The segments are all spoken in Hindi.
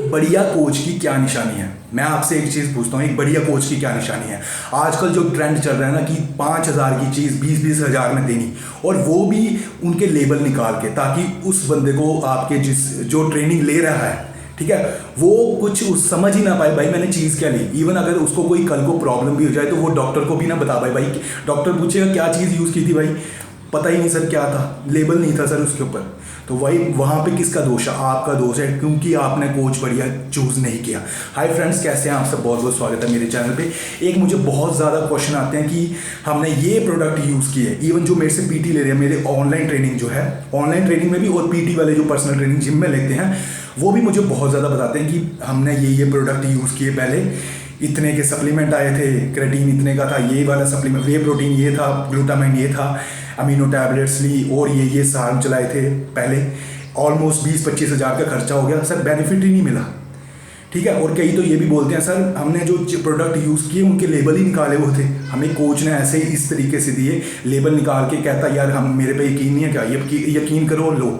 बढ़िया कोच की क्या निशानी है? मैं आपसे एक चीज़ पूछता हूँ, एक बढ़िया कोच की क्या निशानी है? आजकल जो ट्रेंड चल रहा है ना कि 5,000 की चीज़ 20-20 हज़ार में देनी, और वो भी उनके लेबल निकाल के, ताकि उस बंदे को आपके जो ट्रेनिंग ले रहा है, ठीक है, वो कुछ समझ ही ना पाए भाई मैंने चीज़ क्या ली। इवन अगर उसको कोई कल को प्रॉब्लम भी हो जाए तो वो डॉक्टर को भी ना बता पाए। भाई डॉक्टर पूछेगा क्या चीज़ यूज़ की थी, भाई पता ही नहीं सर क्या था, लेबल नहीं था सर उसके ऊपर। तो वही वहाँ पे किसका दोष है? आपका दोष है, क्योंकि आपने कोच बढ़िया चूज़ नहीं किया। हाय फ्रेंड्स, कैसे हैं आप सब? बहुत बहुत स्वागत है मेरे चैनल पे। एक मुझे बहुत ज़्यादा क्वेश्चन आते हैं कि हमने ये प्रोडक्ट यूज़ किए, इवन जो मेरे से पीटी ले रहे हैं, मेरे ऑनलाइन ट्रेनिंग जो है, ऑनलाइन ट्रेनिंग में भी, और पीटी वाले जो पर्सनल ट्रेनिंग जिम में लेते हैं, वो भी मुझे बहुत ज़्यादा बताते हैं कि हमने ये प्रोडक्ट यूज़ किए, पहले इतने के सप्लीमेंट आए थे, क्रेटीन इतने का था, ये वाला सप्लीमेंट, वे प्रोटीन ये था, ग्लूटामाइन ये था, अमीनो टैबलेट्स ली, और ये साल चलाए थे पहले, ऑलमोस्ट 20-25 हज़ार का खर्चा हो गया सर, बेनिफिट ही नहीं मिला। ठीक है। और कई तो ये भी बोलते हैं सर हमने जो प्रोडक्ट यूज़ किए उनके लेबल ही निकाले हुए थे, हमें कोच ने ऐसे ही इस तरीके से दिए, लेबल निकाल के, कहता यार हम मेरे पे यकीन नहीं है क्या, ये यकीन करो लो।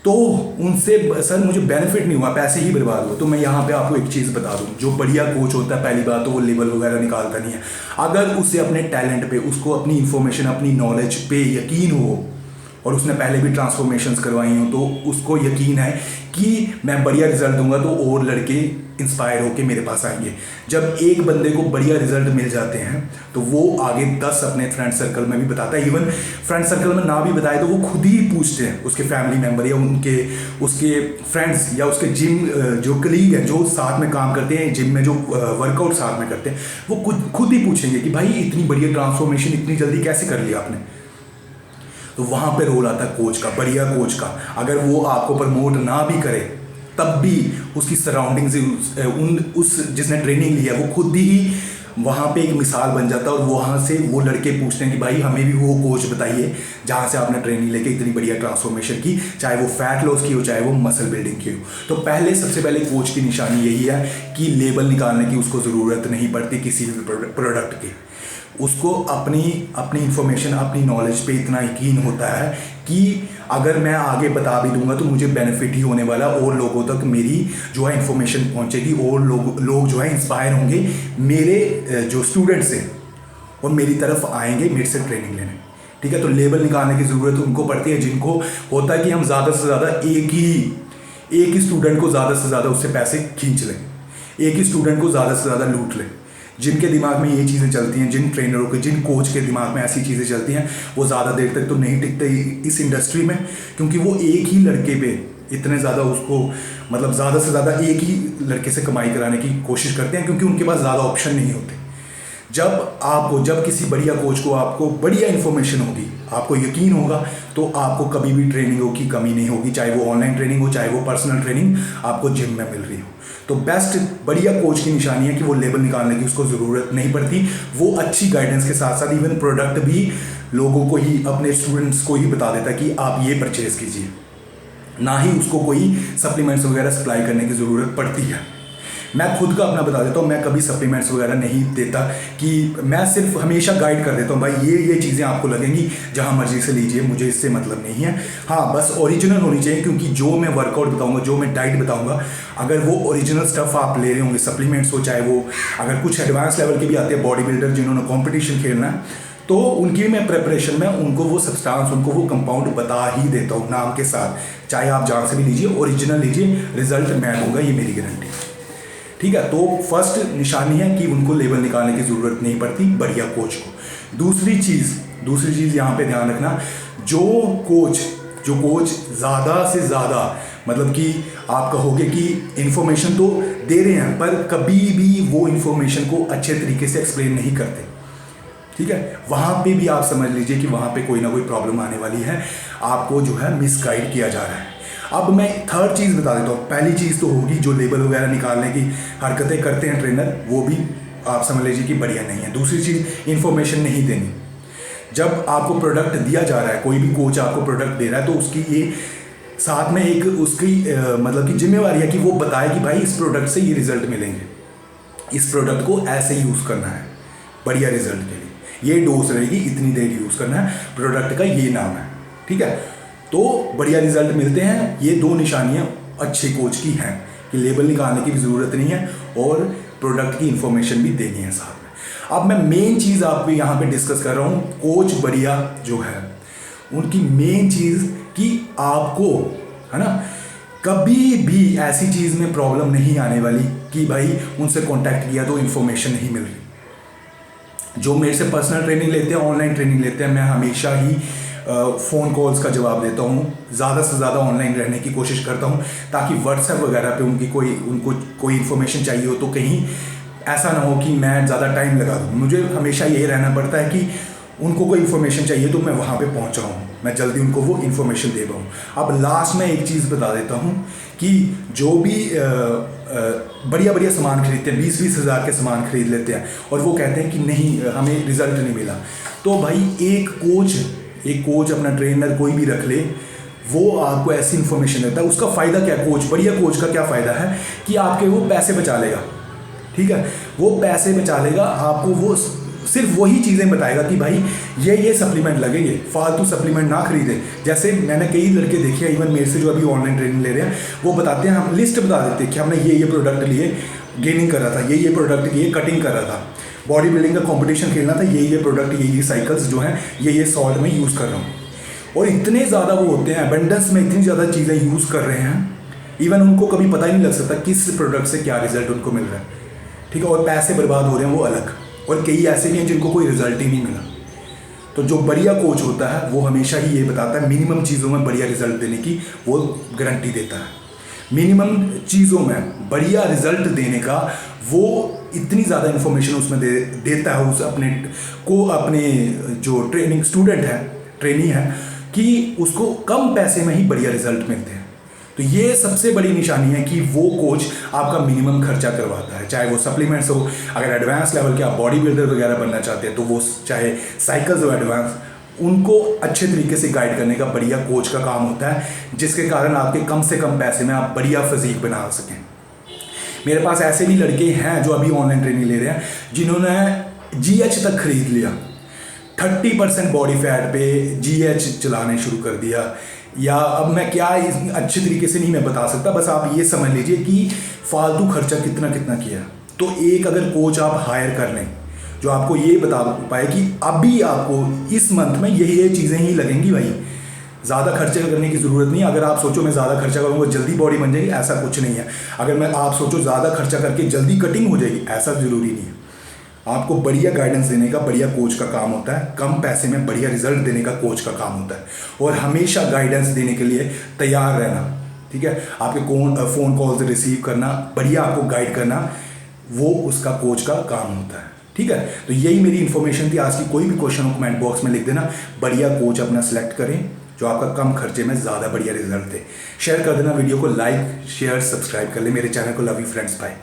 तो उनसे सर मुझे बेनिफिट नहीं हुआ, पैसे ही बर्बाद हुए। तो मैं यहाँ पे आपको एक चीज़ बता दूँ, जो बढ़िया कोच होता है, पहली बात तो वो लेबल वगैरह निकालता नहीं है। अगर उसे अपने टैलेंट पे, उसको अपनी इन्फॉर्मेशन, अपनी नॉलेज पे यकीन हो, और उसने पहले भी ट्रांसफॉर्मेशंस करवाई हो, तो उसको यकीन है कि मैं बढ़िया रिजल्ट दूंगा तो और लड़के इंस्पायर होकर मेरे पास आएंगे। जब एक बंदे को बढ़िया रिजल्ट मिल जाते हैं तो वो आगे 10 अपने फ्रेंड सर्कल में भी बताता है। इवन फ्रेंड सर्कल में ना भी बताए तो वो खुद ही पूछते हैं, उसके फैमिली मेम्बर या उसके फ्रेंड्स या उसके जिम जो कलीग हैं, जो साथ में काम करते हैं जिम में, जो वर्कआउट साथ में करते हैं, वो खुद ही पूछेंगे कि भाई इतनी बढ़िया ट्रांसफॉर्मेशन इतनी जल्दी कैसे कर लिया आपने। तो वहाँ पे रोल आता है कोच का, बढ़िया कोच का। अगर वो आपको प्रमोट ना भी करे तब भी उसकी सराउंडिंग से उस जिसने ट्रेनिंग लिया वो खुद ही वहाँ पे एक मिसाल बन जाता है, और वहाँ से वो लड़के पूछते हैं कि भाई हमें भी वो कोच बताइए जहाँ से आपने ट्रेनिंग लेके इतनी बढ़िया ट्रांसफॉर्मेशन की, चाहे वो फैट लॉस की हो, चाहे वो मसल बिल्डिंग की हो। तो सबसे पहले कोच की निशानी यही है कि लेबल निकालने की उसको ज़रूरत नहीं पड़ती किसी भी प्रोडक्ट की। उसको अपनी इंफॉर्मेशन, अपनी नॉलेज पे इतना यकीन होता है कि अगर मैं आगे बता भी दूंगा तो मुझे बेनिफिट ही होने वाला, और लोगों तक मेरी जो है इन्फॉर्मेशन पहुंचेगी, और लोग जो है इंस्पायर होंगे मेरे जो स्टूडेंट्स हैं, और मेरी तरफ आएंगे मेरे से ट्रेनिंग लेने। ठीक है। तो लेबल निकालने की ज़रूरत उनको पड़ती है जिनको होता है कि हम ज़्यादा से ज़्यादा एक ही स्टूडेंट को ज़्यादा से ज़्यादा उससे पैसे खींच लें, एक ही स्टूडेंट को ज़्यादा से ज़्यादा लूट लें। जिनके दिमाग में ये चीज़ें चलती हैं, जिन ट्रेनरों के, जिन कोच के दिमाग में ऐसी चीज़ें चलती हैं, वो ज़्यादा देर तक तो नहीं टिकते इस इंडस्ट्री में, क्योंकि वो एक ही लड़के पे इतने ज़्यादा उसको, मतलब ज़्यादा से ज़्यादा एक ही लड़के से कमाई कराने की कोशिश करते हैं, क्योंकि उनके पास ज़्यादा ऑप्शन नहीं होते। जब किसी बढ़िया कोच को, आपको बढ़िया इन्फॉर्मेशन होगी, आपको यकीन होगा, तो आपको कभी भी ट्रेनिंगों की कमी नहीं होगी, चाहे वो ऑनलाइन ट्रेनिंग हो, चाहे वो पर्सनल ट्रेनिंग आपको जिम में मिल रही हो। तो बेस्ट बढ़िया कोच की निशानी है कि वो लेबल निकालने की उसको ज़रूरत नहीं पड़ती, वो अच्छी गाइडेंस के साथ साथ इवन प्रोडक्ट भी लोगों को ही, अपने स्टूडेंट्स को ही बता देता है कि आप ये परचेज़ कीजिए, ना ही उसको कोई सप्लीमेंट्स वगैरह सप्लाई करने की ज़रूरत पड़ती है। मैं खुद का अपना बता देता हूँ, मैं कभी सप्लीमेंट्स वगैरह नहीं देता, कि मैं सिर्फ हमेशा गाइड कर देता हूँ, भाई ये चीज़ें आपको लगेंगी, जहाँ मर्जी से लीजिए, मुझे इससे मतलब नहीं है। हाँ, बस ओरिजिनल होनी चाहिए, क्योंकि जो मैं वर्कआउट बताऊँगा, जो मैं डाइट बताऊँगा, अगर वो ओरिजिनल स्टफ़ आप ले रहे होंगे, सप्लीमेंट्स हो, चाहे वो अगर कुछ एडवांस लेवल के भी आते हैं बॉडी बिल्डर जिन्होंने कॉम्पिटिशन खेलना है, तो उनकी मैं प्रेपरेशन में उनको वो सब्सटेंस, उनको वो कंपाउंड बता ही देता हूँ नाम के साथ, चाहे आप जहाँ से भी लीजिए, ओरिजिनल लीजिए, रिजल्ट मैं दूंगा, ये मेरी गारंटी है। ठीक है। तो फर्स्ट निशानी है कि उनको लेबल निकालने की ज़रूरत नहीं पड़ती बढ़िया कोच को। दूसरी चीज़ यहाँ पे ध्यान रखना, जो कोच ज़्यादा से ज़्यादा, मतलब कि आप कहोगे कि इन्फॉर्मेशन तो दे रहे हैं पर कभी भी वो इन्फॉर्मेशन को अच्छे तरीके से एक्सप्लेन नहीं करते, ठीक है, वहाँ पे भी आप समझ लीजिए कि वहाँ पे कोई ना कोई प्रॉब्लम आने वाली है, आपको जो है मिसगाइड किया जा रहा है। अब मैं थर्ड चीज़ बता देता हूँ। पहली चीज़ तो होगी जो लेबल वगैरह निकालने की हरकतें करते हैं ट्रेनर, वो भी आप समझ लीजिए कि बढ़िया नहीं है। दूसरी चीज़, इन्फॉर्मेशन नहीं देनी। जब आपको प्रोडक्ट दिया जा रहा है, कोई भी कोच आपको प्रोडक्ट दे रहा है, तो उसकी ये साथ में एक उसकी मतलब कि जिम्मेवारी है कि वो बताए कि भाई इस प्रोडक्ट से ये रिजल्ट मिलेंगे, इस प्रोडक्ट को ऐसे यूज़ करना है बढ़िया रिजल्ट के लिए, ये डोज रहेगी, इतनी देर यूज़ करना है, प्रोडक्ट का ये नाम है। ठीक है। तो बढ़िया रिजल्ट मिलते हैं। ये दो निशानियाँ अच्छे कोच की हैं कि लेबल निकालने की भी ज़रूरत नहीं है और प्रोडक्ट की इंफॉर्मेशन भी देनी है साथ में। अब मैं मेन चीज़ आपको यहाँ पे डिस्कस कर रहा हूँ, कोच बढ़िया जो है उनकी मेन चीज़ कि आपको, है ना, कभी भी ऐसी चीज़ में प्रॉब्लम नहीं आने वाली कि भाई उनसे कांटेक्ट किया तो इन्फॉर्मेशन नहीं मिल रही। जो मेरे से पर्सनल ट्रेनिंग लेते हैं, ऑनलाइन ट्रेनिंग लेते हैं, मैं हमेशा ही फ़ोन कॉल्स का जवाब देता हूँ, ज़्यादा से ज़्यादा ऑनलाइन रहने की कोशिश करता हूँ ताकि व्हाट्सएप वगैरह पे उनको कोई इन्फॉर्मेशन चाहिए हो तो कहीं ऐसा ना हो कि मैं ज़्यादा टाइम लगा दूँ। मुझे हमेशा यही रहना पड़ता है कि उनको कोई इन्फॉर्मेशन चाहिए तो मैं वहाँ पे पहुँच जाऊँ, मैं जल्दी उनको वो इन्फॉर्मेशन दे पाऊँ। अब लास्ट में एक चीज़ बता देता हूँ कि जो भी बढ़िया बढ़िया सामान खरीदते हैं, 20-20 हज़ार के सामान खरीद लेते हैं और वो कहते हैं कि नहीं हमें रिजल्ट नहीं मिला, तो भाई एक कोच अपना ट्रेनर कोई भी रख ले, वो आपको ऐसी इन्फॉर्मेशन देता है। उसका फ़ायदा क्या है, बढ़िया कोच का क्या फ़ायदा है कि आपके वो पैसे बचा लेगा, ठीक है, वो पैसे बचा लेगा, आपको वो सिर्फ वही चीज़ें बताएगा कि भाई ये सप्लीमेंट लगेंगे, फालतू सप्लीमेंट ना खरीदे। जैसे मैंने कई लड़के देखे हैं, इवन मेरे से जो अभी ऑनलाइन ट्रेनिंग ले रहे हैं, वो बताते हैं, हम लिस्ट बता देते हैं कि हमने ये प्रोडक्ट लिए, गेनिंग कर रहा था, ये प्रोडक्ट लिए, कटिंग कर रहा था, बॉडी बिल्डिंग का कंपटीशन खेलना था, ये प्रोडक्ट, ये साइकिल्स जो हैं ये सॉल्ट में यूज़ कर रहा हूँ। और इतने ज़्यादा वो होते हैं, अबंडेंस में इतनी ज़्यादा चीज़ें यूज़ कर रहे हैं, इवन उनको कभी पता ही नहीं लग सकता किस प्रोडक्ट से क्या रिजल्ट उनको मिल रहा है, ठीक है, और पैसे बर्बाद हो रहे हैं वो अलग, और कई ऐसे भी हैं जिनको कोई रिजल्ट ही नहीं मिला। तो जो बढ़िया कोच होता है वो हमेशा ही ये बताता है, मिनिमम चीज़ों में बढ़िया रिजल्ट देने की वो गारंटी देता है। मिनिमम चीज़ों में बढ़िया रिजल्ट देने का वो इतनी ज़्यादा इन्फॉर्मेशन उसमें देता है उस अपने जो ट्रेनिंग स्टूडेंट है, ट्रेनी है, कि उसको कम पैसे में ही बढ़िया रिजल्ट मिलते हैं। तो ये सबसे बड़ी निशानी है कि वो कोच आपका मिनिमम खर्चा करवाता है, चाहे वो सप्लीमेंट्स हो, अगर एडवांस लेवल के आप बॉडी बिल्डर वगैरह बनना चाहते हैं तो वो चाहे साइकिल्स हो एडवांस, उनको अच्छे तरीके से गाइड करने का बढ़िया कोच का काम होता है, जिसके कारण आपके कम से कम पैसे में आप बढ़िया फिजीक बना सकें। मेरे पास ऐसे भी लड़के हैं जो अभी ऑनलाइन ट्रेनिंग ले रहे हैं, जिन्होंने GH तक खरीद लिया, 30% बॉडी फैट पे GH चलाने शुरू कर दिया, या अब मैं क्या अच्छे तरीके से नहीं मैं बता सकता, बस आप ये समझ लीजिए कि फालतू खर्चा कितना किया। तो एक अगर कोच आप हायर कर लें जो आपको ये बता पाए कि अभी आपको इस मंथ में ये चीज़ें ही लगेंगी, भाई ज़्यादा खर्चे करने की ज़रूरत नहीं। अगर आप सोचो मैं ज़्यादा खर्चा करूँगा जल्दी बॉडी बन जाएगी, ऐसा कुछ नहीं है। अगर आप सोचो ज़्यादा खर्चा करके जल्दी कटिंग हो जाएगी, ऐसा ज़रूरी नहीं है। आपको बढ़िया गाइडेंस देने का बढ़िया कोच का काम होता है, कम पैसे में बढ़िया रिजल्ट देने का कोच का काम होता है, और हमेशा गाइडेंस देने के लिए तैयार रहना, ठीक है। आपके फ़ोन कॉल्स रिसीव करना, बढ़िया आपको गाइड करना, वो उसका कोच का काम होता है, ठीक है। तो यही मेरी इन्फॉर्मेशन थी आज की। कोई भी क्वेश्चन हो कमेंट बॉक्स में लिख देना, बढ़िया कोच अपना सेलेक्ट करें जो आपका कम खर्चे में ज़्यादा बढ़िया रिजल्ट दे। शेयर कर देना वीडियो को, लाइक शेयर सब्सक्राइब कर ले मेरे चैनल को। Love you friends, bye.